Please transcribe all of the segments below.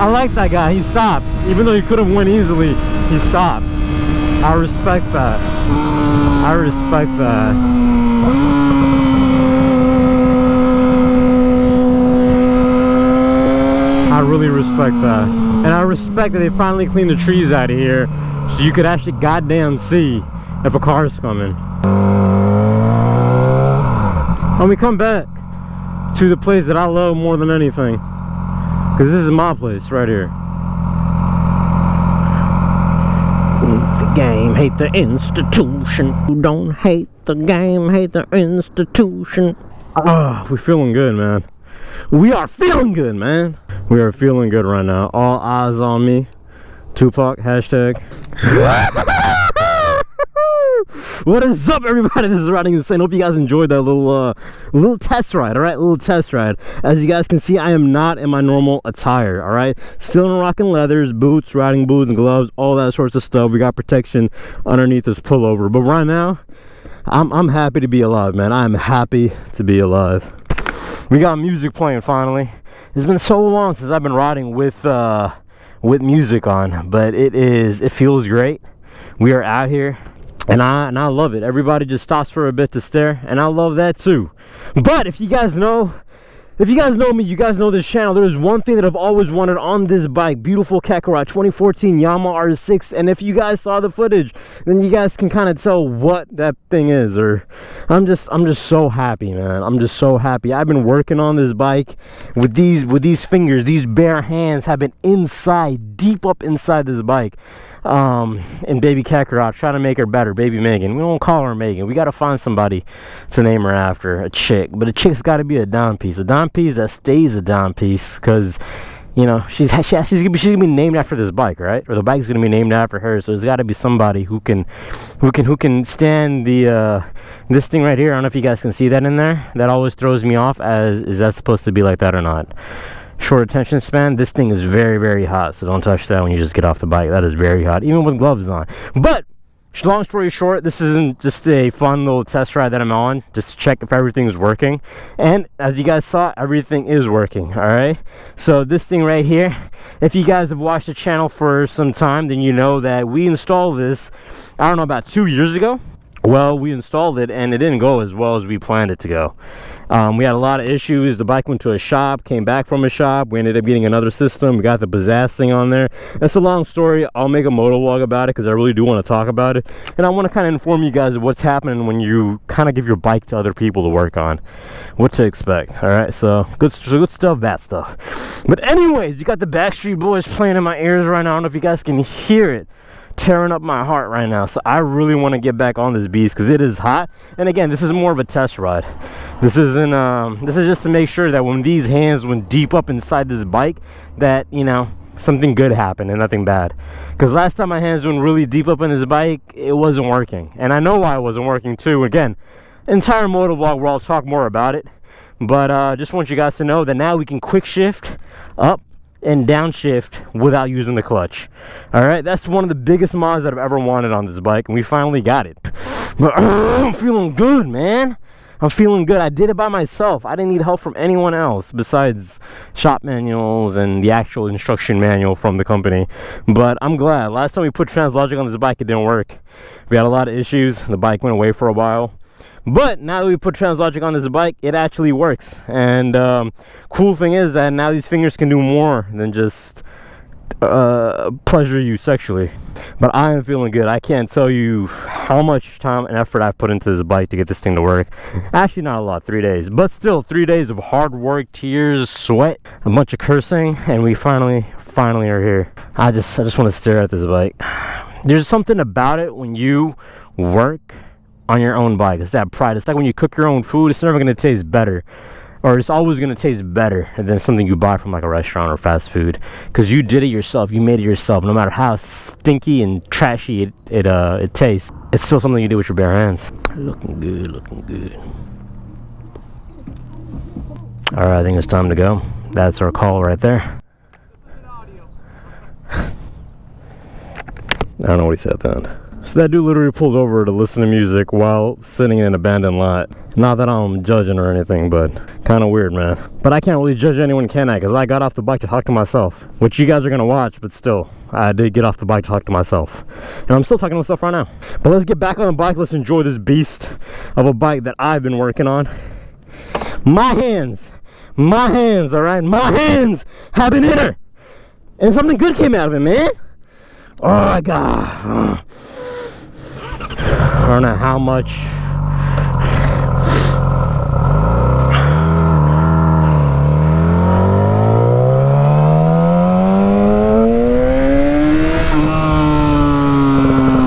I like that guy. He stopped. Even though he could have went easily, he stopped. I respect that. I respect that. I really respect that. And I respect that they finally cleaned the trees out of here so you could actually goddamn see if a car is coming. And we come back to the place that I love more than anything, because this is my place right here. The game, hate the institution. You don't hate the game, hate the institution. Oh, we're feeling good, man. We are feeling good, man. We are feeling good right now. All eyes on me. Tupac, hashtag. What is up, everybody? This is Riding Insane. Hope you guys enjoyed that little test ride. All right, little test ride. As you guys can see, I am not in my normal attire. All right, still in rocking leathers, boots, riding boots, and gloves, all that sorts of stuff. We got protection underneath this pullover. But right now, I'm happy to be alive, man. I am happy to be alive. We got music playing finally. It's been so long since I've been riding with music on, but it feels great. We are out here. And I love it. Everybody just stops for a bit to stare, and I love that too. But if you guys know me, you guys know this channel. There's one thing that I've always wanted on this bike. Beautiful Kakarot 2014 Yamaha R6. And if you guys saw the footage, then you guys can kind of tell what that thing is. Or I'm just so happy, man. I'm just so happy. I've been working on this bike with these fingers. These bare hands have been inside, deep up inside this bike. And baby Kakarot, trying to make her better. Baby Megan. We don't call her Megan. We got to find somebody to name her after. A chick. But a chick's got to be a dime piece. A dime piece that stays a dime piece. Because, you know, she's gonna be named after this bike, right? Or the bike's gonna be named after her. So there's got to be somebody who can stand the this thing right here. I don't know if you guys can see that in there. That always throws me off. As is that supposed to be like that or not? Short attention span. This thing is very, very hot, so don't touch that when you just get off the bike. That is very hot, even with gloves on. But long story short, this isn't just a fun little test ride that I'm on just to check if everything's working. And as you guys saw, everything is working. All right, so this thing right here, if you guys have watched the channel for some time, then you know that we installed this, I don't know, about 2 years ago. Well, we installed it and it didn't go as well as we planned it to go. We had a lot of issues. The bike went to a shop, came back from a shop. We ended up getting another system. We got the Bask thing on there. It's a long story. I'll make a motovlog about it because I really do want to talk about it. And I want to kind of inform you guys of what's happening when you kind of give your bike to other people to work on. What to expect. All right, so good stuff, bad stuff. But anyways, you got the Backstreet Boys playing in my ears right now. I don't know if you guys can hear it. Tearing up my heart right now. So I really want to get back on this beast because it is hot. And again, this is more of a test ride. This isn't this is just to make sure that when these hands went deep up inside this bike, that, you know, something good happened and nothing bad. Because last time my hands went really deep up in this bike, it wasn't working. And I know why it wasn't working too. Again, entire motovlog where I'll talk more about it. But just want you guys to know that now we can quick shift up and downshift without using the clutch. All right, that's one of the biggest mods that I've ever wanted on this bike, and we finally got it. But I'm feeling good, man. I'm feeling good. I did it by myself. I didn't need help from anyone else besides shop manuals and the actual instruction manual from the company. But I'm glad. Last time we put Translogic on this bike, it didn't work. We had a lot of issues. The bike went away for a while. But now that we put Translogic on this bike, it actually works. And cool thing is that now these fingers can do more than just pleasure you sexually. But I am feeling good. I can't tell you how much time and effort I've put into this bike to get this thing to work. Actually, not a lot, 3 days. But still, 3 days of hard work, tears, sweat, a bunch of cursing, and we finally are here. I just want to stare at this bike. There's something about it when you work on your own bike. It's that pride. It's like when you cook your own food, it's never going to taste better, or it's always going to taste better than something you buy from like a restaurant or fast food, because you did it yourself. You made it yourself. No matter how stinky and trashy it tastes, it's still something you did with your bare hands. Looking good, looking good. All right, I think it's time to go. That's our call right there. I don't know what he said then. So that dude literally pulled over to listen to music while sitting in an abandoned lot. Not that I'm judging or anything, but kind of weird, man. But I can't really judge anyone, can I? Because I got off the bike to talk to myself, which you guys are going to watch, but still, I did get off the bike to talk to myself. And I'm still talking to myself right now. But let's get back on the bike. Let's enjoy this beast of a bike that I've been working on. My hands, all right? My hands have been in her. And something good came out of it, man. Oh, my God. I don't know how much.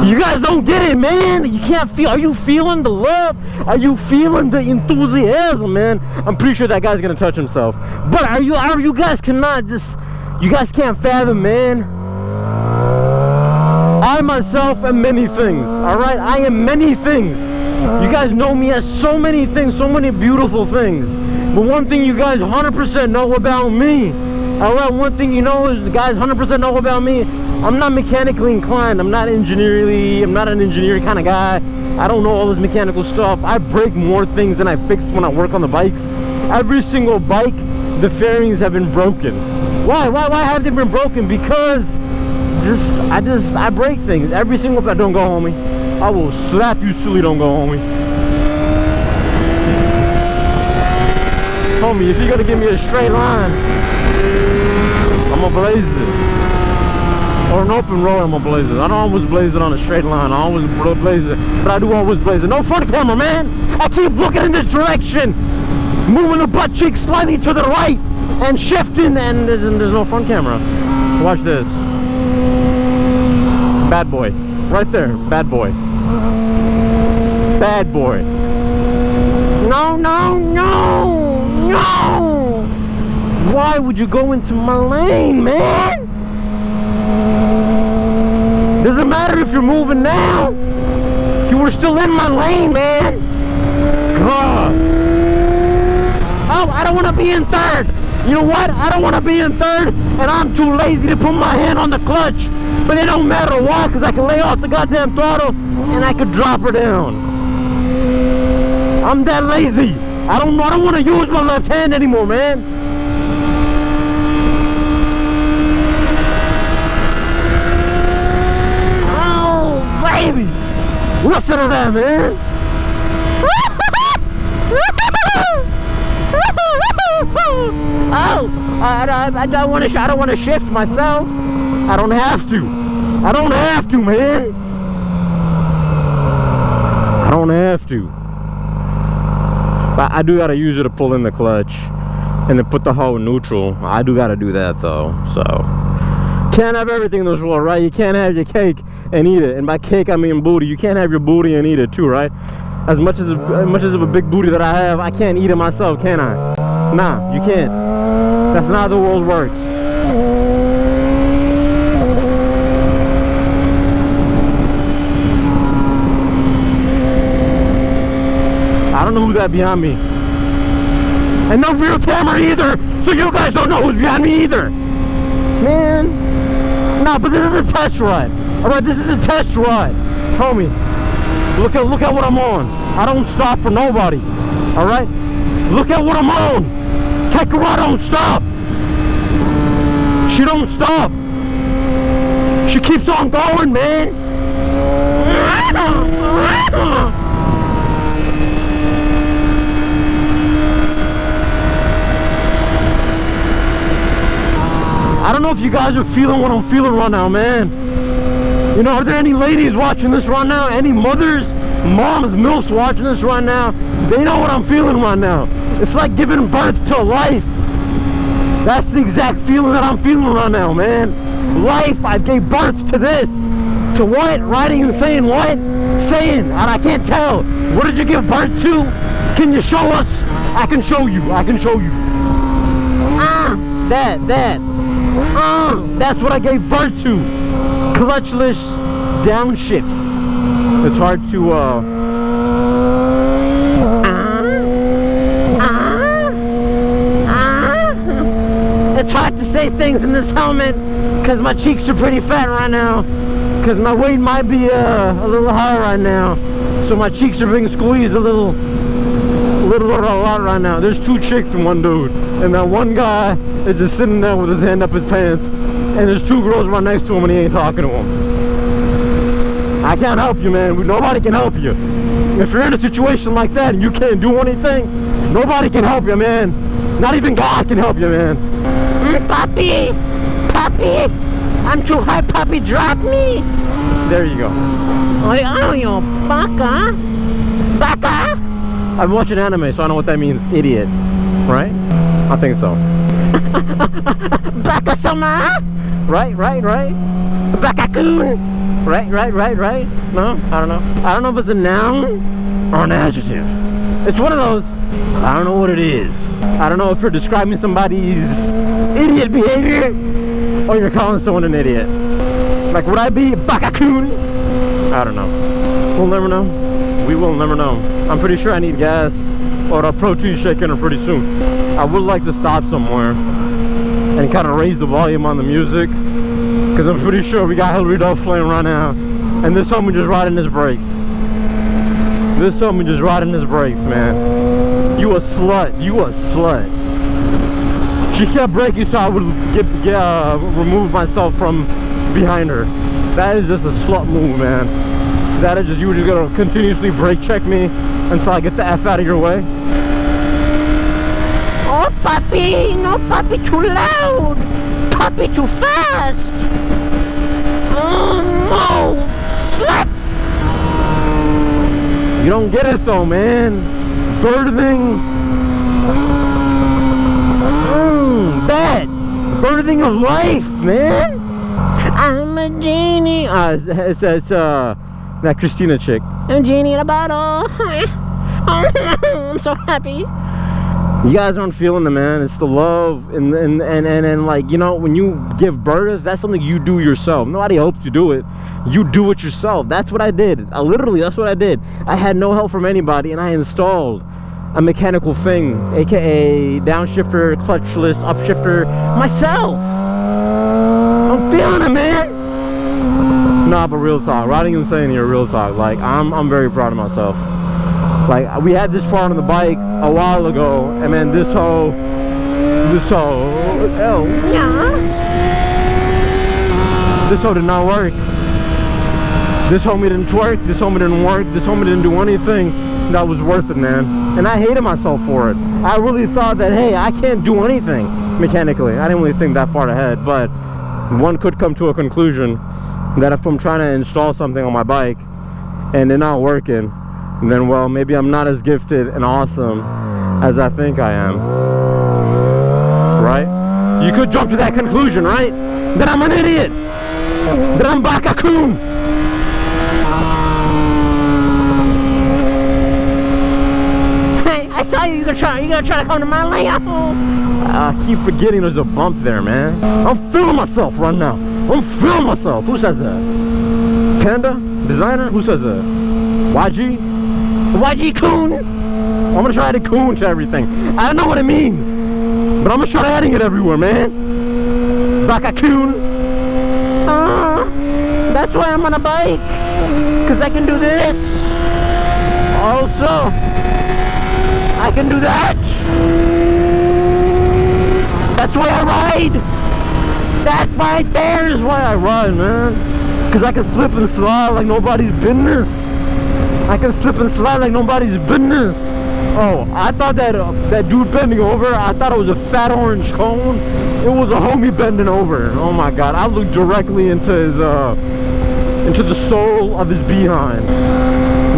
You guys don't get it, man. You can't feel. Are you feeling the love? Are you feeling the enthusiasm, man? I'm pretty sure that guy's gonna touch himself. But are you guys cannot just. You guys can't fathom, man. I myself am many things, alright? I am many things. You guys know me as so many things, so many beautiful things. But one thing you guys 100% know about me, alright? One thing you know is, the guys 100% know about me, I'm not mechanically inclined. I'm not an engineering kind of guy. I don't know all this mechanical stuff. I break more things than I fix when I work on the bikes. Every single bike, the fairings have been broken. Why have they been broken? Because I break things every single time. Don't go, homie. I will slap you silly. Don't go, homie. Homie, if you're gonna give me a straight line, I'm gonna blaze it. Or an open road, I'm gonna blaze it. I don't always blaze it on a straight line. I always blaze it, but I do always blaze it. No front camera, man. I keep looking in this direction, moving the butt cheek slightly to the right, and shifting, and there's no front camera. Watch this. Bad boy. Right there. Bad boy. Bad boy. No, no, no, no! Why would you go into my lane, man? Doesn't matter if you're moving now. You were still in my lane, man. God. Oh, I don't want to be in third. You know what? I don't want to be in third, and I'm too lazy to put my hand on the clutch. But it don't matter why, because I can lay off the goddamn throttle and I could drop her down. I'm that lazy. I don't want to use my left hand anymore, man. Oh, baby. Listen to that, man. Oh, I don't want to shift myself. I don't have to. I don't have to, man. I don't have to. But I do gotta use it to pull in the clutch and then put the hoe in neutral. I do gotta do that though. So can't have everything in this world, right? You can't have your cake and eat it. And by cake I mean booty. You can't have your booty and eat it too, right? As much as of a big booty that I have, I can't eat it myself, can I? Nah, you can't. That's not how the world works. I don't know who's that behind me. And no real camera either, so you guys don't know who's behind me either. Man. Nah, but this is a test ride. Alright, this is a test ride. Homie, look at what I'm on. I don't stop for nobody. Alright? Look at what I'm on. Take her, I don't stop. She don't stop. She keeps on going, man. I don't know if you guys are feeling what I'm feeling right now, man. You know, are there any ladies watching this right now? Any mothers, moms, milfs watching this right now? They know what I'm feeling right now. It's like giving birth to life. That's the exact feeling that I'm feeling right now, man. Life, I gave birth to this. To what? Writing and saying what? Saying, and I can't tell. What did you give birth to? Can you show us? I can show you. I can show you. That. That's what I gave birth to. Clutchless downshifts. It's hard to, It's hard to say things in this helmet because my cheeks are pretty fat right now. because my weight might be a little high right now, so my cheeks are being squeezed a lot right now. There's 2 chicks and 1 dude, and that one guy is just sitting there with his hand up his pants, and there's 2 girls right next to him and he ain't talking to him. I can't help you, man. Nobody can help you. If you're in a situation like that and you can't do anything, nobody can help you, man. Not even God can help you, man. Papi, I'm too high, Papi, drop me. There you go. Oh, you baka. I'm watching anime, so I know what that means, idiot. Right? I think so. Baka-sama? Right? Baka-kun? Right? No? I don't know. I don't know if it's a noun or an adjective. It's one of those. I don't know what it is. I don't know if you're describing somebody's idiot behavior or you're calling someone an idiot. Like, would I be Baka-kun? I don't know. We'll never know. We will never know. I'm pretty sure I need gas or a protein shake in pretty soon. I would like to stop somewhere and kind of raise the volume on the music, because I'm pretty sure we got Hillary Duff playing right now, and this homie just riding his brakes. Man. You a slut. She kept braking so I would remove myself from behind her. That is just a slut move, man. That is just, you were just gonna continuously brake check me until I get the F out of your way. Oh, Papi, no, Papi, too loud. Papi, too fast. Oh, no, sluts. You don't get it though, man. Birthing. That. Birthing of life, man. I'm a genie. It's that Christina chick. I'm genie in a bottle. I'm so happy. You guys aren't feeling it, man. It's the love and like, you know, when you give birth, that's something you do yourself. Nobody helps you do it. You do it yourself. That's what I did. Literally, that's what I did. I had no help from anybody, and I installed a mechanical thing, aka downshift, clutchless, upshifter, myself. I'm feeling it, man. Nah, but real talk, riding insane here, real talk. Like, I'm very proud of myself. Like, we had this part on the bike a while ago, and then this hoe, oh, yeah. This hoe did not work. This homie didn't twerk, this homie didn't work, this homie didn't do anything that was worth it, man. And I hated myself for it. I really thought that, hey, I can't do anything mechanically. I didn't really think that far ahead, but one could come to a conclusion that if I'm trying to install something on my bike and they're not working, then, well, maybe I'm not as gifted and awesome as I think I am. Right? You could jump to that conclusion, right? That I'm an idiot. That I'm Baka-kun. Hey, I saw you. You're gonna try to come to my lane. I keep forgetting there's a bump there, man. I'm feeling myself right now. I'm feeling myself. Who says that? Panda? Designer? Who says that? YG? YG Coon? I'm gonna try adding Coon to everything. I don't know what it means, but I'm gonna try adding it everywhere, man. Baka-kun. That's why I'm on a bike, because I can do this. Also, I can do that. That's why I ride. That right there is why I ride, man. Because I can slip and slide like nobody's business. I can slip and slide like nobody's business. Oh, I thought that dude bending over, I thought it was a fat orange cone. It was a homie bending over. Oh my God, I looked directly into his, into the soul of his behind.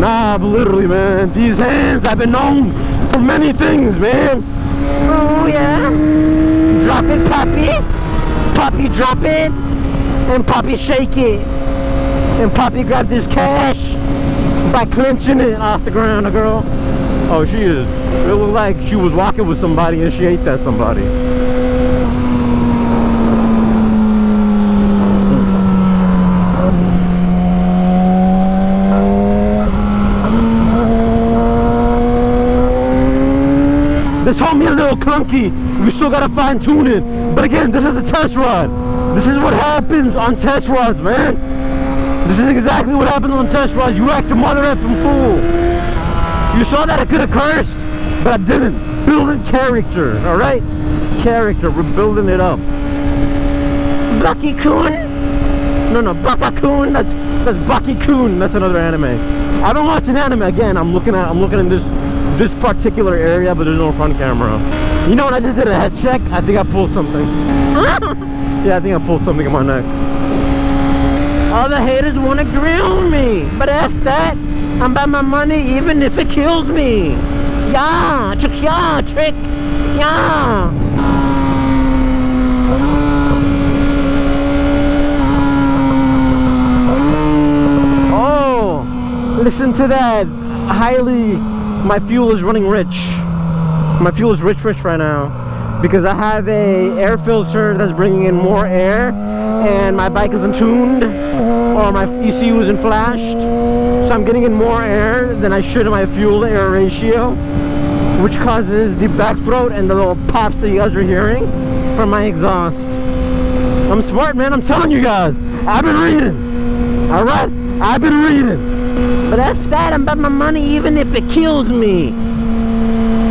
Nah, but literally, man, these hands have been known for many things, man. Oh yeah. Drop it, Papi. Papi, drop it. And Papi, shake it. And Papi, grab this cash by clenching it off the ground, a girl. Oh, she is. It looked like she was walking with somebody and she ate that somebody. This homie a little clunky. We still gotta fine tune it. But again, this is a test rod. This is what happens on test rods, man. This is exactly what happened on test rides. You act a mother effing fool. You saw that I could have cursed, but I didn't. Building character, alright? Character, we're building it up. Bucky-kun? No, Baka-kun, that's Bucky-kun, that's another anime. I've been watching anime again. I'm looking in this particular area, but there's no front camera. You know what, I just did a head check. I think I pulled something. Yeah, I think I pulled something in my neck. All the haters want to grill me, but F that. I'm about my money even if it kills me. Yeah, trick, yeah. Oh, listen to that. My fuel is running rich. My fuel is rich right now because I have a air filter that's bringing in more air, and my bike isn't tuned, or my ECU isn't flashed, so I'm getting in more air than I should in my fuel to air ratio, which causes the back throat and the little pops that you guys are hearing from my exhaust. I'm smart, man. I'm telling you guys. I've been reading. Alright? I've been reading. But F that. I'm about my money even if it kills me.